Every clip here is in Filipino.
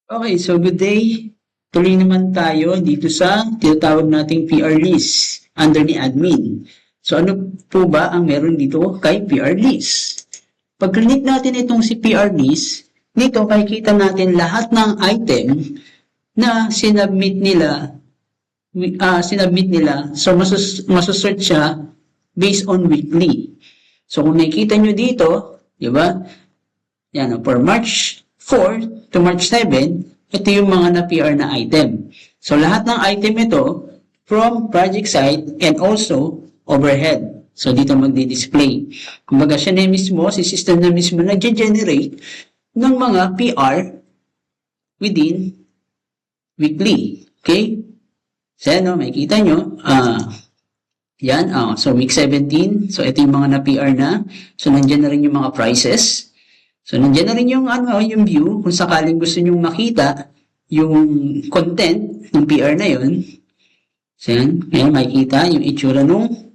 Okay, so good day. Tuloy naman tayo dito sa tinatawag nating PR list under ni admin. So ano po ba ang meron dito kay PR list? Pag-click natin itong si PR list, nito makikita natin lahat ng item na sinubmit nila. So masussearch siya based on weekly. So kung nakikita nyo dito, di ba? Yan, for March 4 to March 7, ito yung mga na-PR na item. So, lahat ng item ito from project site and also overhead. So, dito magdi-display. Kumbaga, siya na mismo, si system na mismo nag-generate ng mga PR within weekly. Okay? So, ano, makikita nyo, yan, so week 17, so ito yung mga na-PR na. So, nandiyan na rin yung mga prices. So, nandiyan na rin yung, yung view, kung sakaling gusto nyong makita yung content ng PR na yun. So, yan. Ngayon, makikita yung itsura nung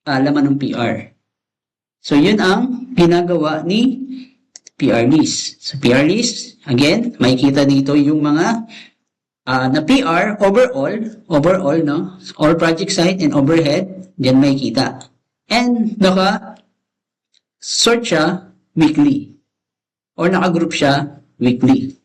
laman ng PR. So, yun ang ginagawa ni PR list. So, PR list, again, makikita dito yung mga na PR overall, no? All project site and overhead, diyan makikita. And, naka-sort siya weekly. Or naka-group siya weekly.